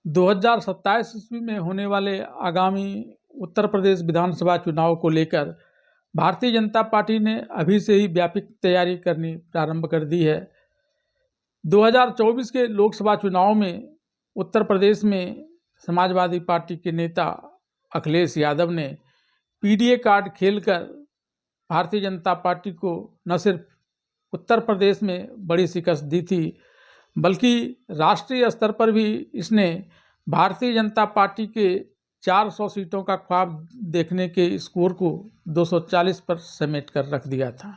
2027 ईस्वी में होने वाले आगामी उत्तर प्रदेश विधानसभा चुनाव को लेकर भारतीय जनता पार्टी ने अभी से ही व्यापक तैयारी करनी प्रारंभ कर दी है। 2024 के लोकसभा चुनाव में उत्तर प्रदेश में समाजवादी पार्टी के नेता अखिलेश यादव ने पीडीए कार्ड खेलकर भारतीय जनता पार्टी को न सिर्फ उत्तर प्रदेश में बड़ी शिकस्त दी थी, बल्कि राष्ट्रीय स्तर पर भी इसने भारतीय जनता पार्टी के 400 सीटों का ख्वाब देखने के स्कोर को 240 पर समेट कर रख दिया था।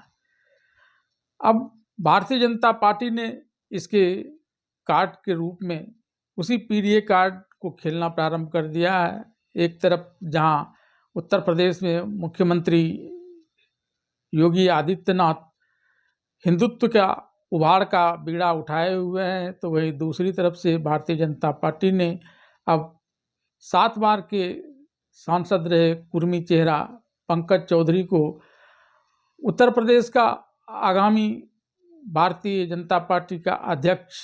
अब भारतीय जनता पार्टी ने इसके कार्ड के रूप में उसी पीडीए कार्ड को खेलना प्रारंभ कर दिया है। एक तरफ जहां उत्तर प्रदेश में मुख्यमंत्री योगी आदित्यनाथ हिंदुत्व का उभार का बीड़ा उठाए हुए हैं, तो वही दूसरी तरफ से भारतीय जनता पार्टी ने अब 7 बार के सांसद रहे कुर्मी चेहरा पंकज चौधरी को उत्तर प्रदेश का आगामी भारतीय जनता पार्टी का अध्यक्ष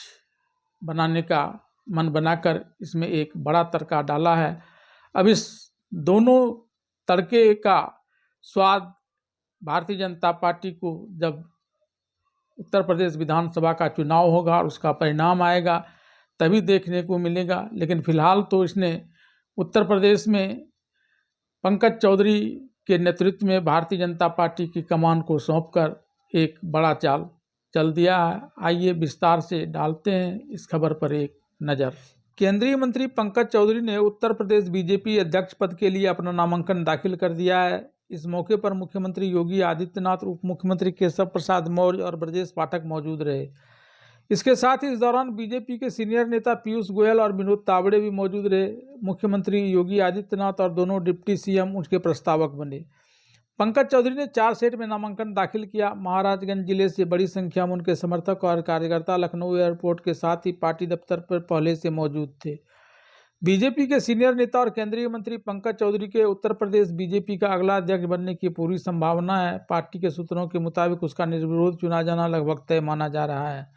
बनाने का मन बनाकर इसमें एक बड़ा तड़का डाला है। अब इस दोनों तड़के का स्वाद भारतीय जनता पार्टी को जब उत्तर प्रदेश विधानसभा का चुनाव होगा और उसका परिणाम आएगा तभी देखने को मिलेगा। लेकिन फिलहाल तो इसने उत्तर प्रदेश में पंकज चौधरी के नेतृत्व में भारतीय जनता पार्टी की कमान को सौंपकर एक बड़ा चाल चल दिया है। आइए विस्तार से डालते हैं इस खबर पर एक नज़र। केंद्रीय मंत्री पंकज चौधरी ने उत्तर प्रदेश बीजेपी अध्यक्ष पद के लिए अपना नामांकन दाखिल कर दिया है। इस मौके पर मुख्यमंत्री योगी आदित्यनाथ, उप मुख्यमंत्री केशव प्रसाद मौर्य और ब्रजेश पाठक मौजूद रहे। इसके साथ ही इस दौरान बीजेपी के सीनियर नेता पीयूष गोयल और विनोद तावड़े भी मौजूद रहे। मुख्यमंत्री योगी आदित्यनाथ और दोनों डिप्टी सीएम उनके प्रस्तावक बने। पंकज चौधरी ने 4 सेट में नामांकन दाखिल किया। महाराजगंज जिले से बड़ी संख्या में उनके समर्थक और कार्यकर्ता लखनऊ एयरपोर्ट के साथ ही पार्टी दफ्तर पर पहले से मौजूद थे। बीजेपी के सीनियर नेता और केंद्रीय मंत्री पंकज चौधरी के उत्तर प्रदेश बीजेपी का अगला अध्यक्ष बनने की पूरी संभावना है। पार्टी के सूत्रों के मुताबिक उसका निर्विरोध चुना जाना लगभग तय माना जा रहा है।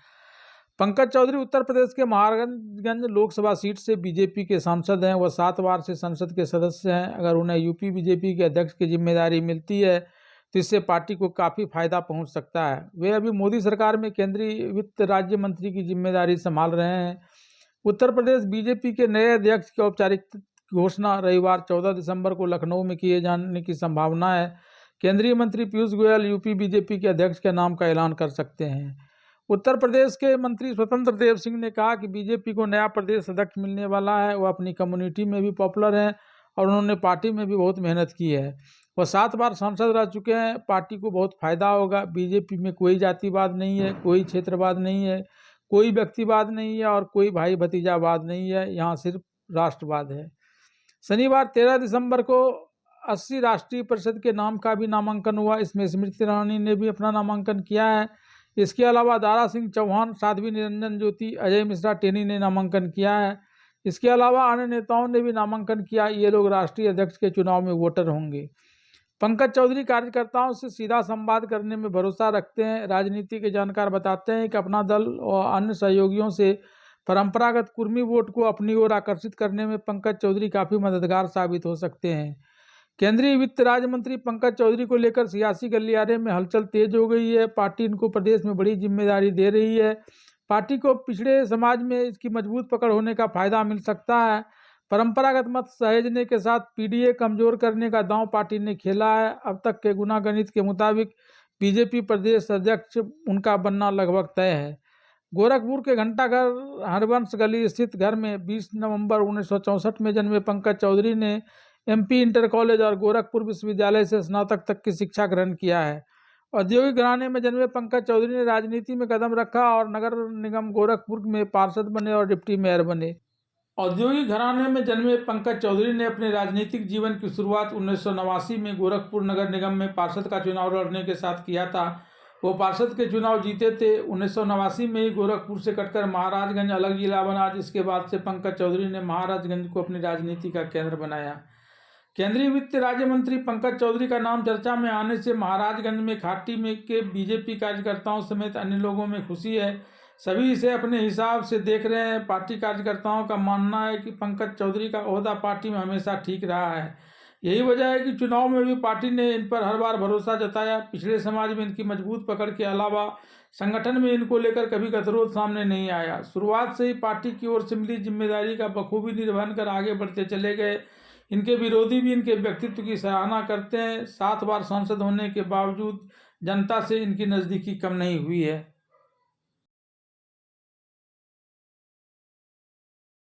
पंकज चौधरी उत्तर प्रदेश के महाराजगंज लोकसभा सीट से बीजेपी के सांसद हैं। वह 7 बार से संसद के सदस्य हैं। अगर उन्हें यूपी बीजेपी के अध्यक्ष की जिम्मेदारी मिलती है तो इससे पार्टी को काफ़ी फायदा पहुंच सकता है। वे अभी मोदी सरकार में केंद्रीय वित्त राज्य मंत्री की जिम्मेदारी संभाल रहे हैं। उत्तर प्रदेश बीजेपी के नए अध्यक्ष की औपचारिक घोषणा रविवार 14 दिसंबर को लखनऊ में किए जाने की संभावना है। केंद्रीय मंत्री पीयूष गोयल यूपी बीजेपी के अध्यक्ष के नाम का ऐलान कर सकते हैं। उत्तर प्रदेश के मंत्री स्वतंत्र देव सिंह ने कहा कि बीजेपी को नया प्रदेश अध्यक्ष मिलने वाला है। वह अपनी कम्युनिटी में भी पॉपुलर हैं और उन्होंने पार्टी में भी बहुत मेहनत की है। वह 7 बार सांसद रह चुके हैं। पार्टी को बहुत फायदा होगा। बीजेपी में कोई जातिवाद नहीं है, कोई क्षेत्रवाद नहीं है, कोई व्यक्तिवाद नहीं है और कोई भाई भतीजावाद नहीं है। यहाँ सिर्फ राष्ट्रवाद है। शनिवार 13 दिसंबर को 80 राष्ट्रीय परिषद के नाम का भी नामांकन हुआ। इसमें स्मृति ईरानी ने भी अपना नामांकन किया है। इसके अलावा दारा सिंह चौहान, साध्वी निरंजन ज्योति, अजय मिश्रा टेनी ने नामांकन किया है। इसके अलावा अन्य नेताओं ने भी नामांकन किया। ये लोग राष्ट्रीय अध्यक्ष के चुनाव में वोटर होंगे। पंकज चौधरी कार्यकर्ताओं से सीधा संवाद करने में भरोसा रखते हैं। राजनीति के जानकार बताते हैं कि अपना दल और अन्य सहयोगियों से परंपरागत कुर्मी वोट को अपनी ओर आकर्षित करने में पंकज चौधरी काफ़ी मददगार साबित हो सकते हैं। केंद्रीय वित्त राज्य मंत्री पंकज चौधरी को लेकर सियासी गलियारे में हलचल तेज हो गई है। पार्टी इनको प्रदेश में बड़ी जिम्मेदारी दे रही है। पार्टी को पिछड़े समाज में इसकी मजबूत पकड़ होने का फायदा मिल सकता है। परंपरागत मत सहेजने के साथ पीडीए कमजोर करने का दांव पार्टी ने खेला है। अब तक के गुनागणित के मुताबिक बीजेपी प्रदेश अध्यक्ष उनका बनना लगभग तय है। गोरखपुर के घंटाघर हरवंश गली स्थित घर में 20 नवंबर 1964 में जन्मे पंकज चौधरी ने एमपी इंटर कॉलेज और गोरखपुर विश्वविद्यालय से स्नातक तक की शिक्षा ग्रहण किया है। औद्योगिक घराने में जन्मे पंकज चौधरी ने राजनीति में कदम रखा और नगर निगम गोरखपुर में पार्षद बने और डिप्टी मेयर बने। औद्योगिक घराने में जन्मे पंकज चौधरी ने अपने राजनीतिक जीवन की शुरुआत 1989 में गोरखपुर नगर निगम में पार्षद का चुनाव लड़ने के साथ किया था। वो पार्षद के चुनाव जीते थे। 1989 में ही गोरखपुर से कटकर महाराजगंज अलग जिला बना, जिसके बाद से पंकज चौधरी ने महाराजगंज को अपनी राजनीति का केंद्र बनाया। केंद्रीय वित्त राज्य मंत्री पंकज चौधरी का नाम चर्चा में आने से महाराजगंज में घाटी में के बीजेपी कार्यकर्ताओं समेत अन्य लोगों में खुशी है। सभी इसे अपने हिसाब से देख रहे हैं। पार्टी कार्यकर्ताओं का मानना है कि पंकज चौधरी का ओहदा पार्टी में हमेशा ठीक रहा है। यही वजह है कि चुनाव में भी पार्टी ने इन पर हर बार भरोसा जताया। पिछड़े समाज में इनकी मजबूत पकड़ के अलावा संगठन में इनको लेकर कभी गतिरोध सामने नहीं आया। शुरुआत से ही पार्टी की ओर से मिली जिम्मेदारी का बखूबी निर्वहन कर आगे बढ़ते चले गए। इनके विरोधी भी इनके व्यक्तित्व की सराहना करते हैं। 7 बार सांसद होने के बावजूद जनता से इनकी नज़दीकी कम नहीं हुई है।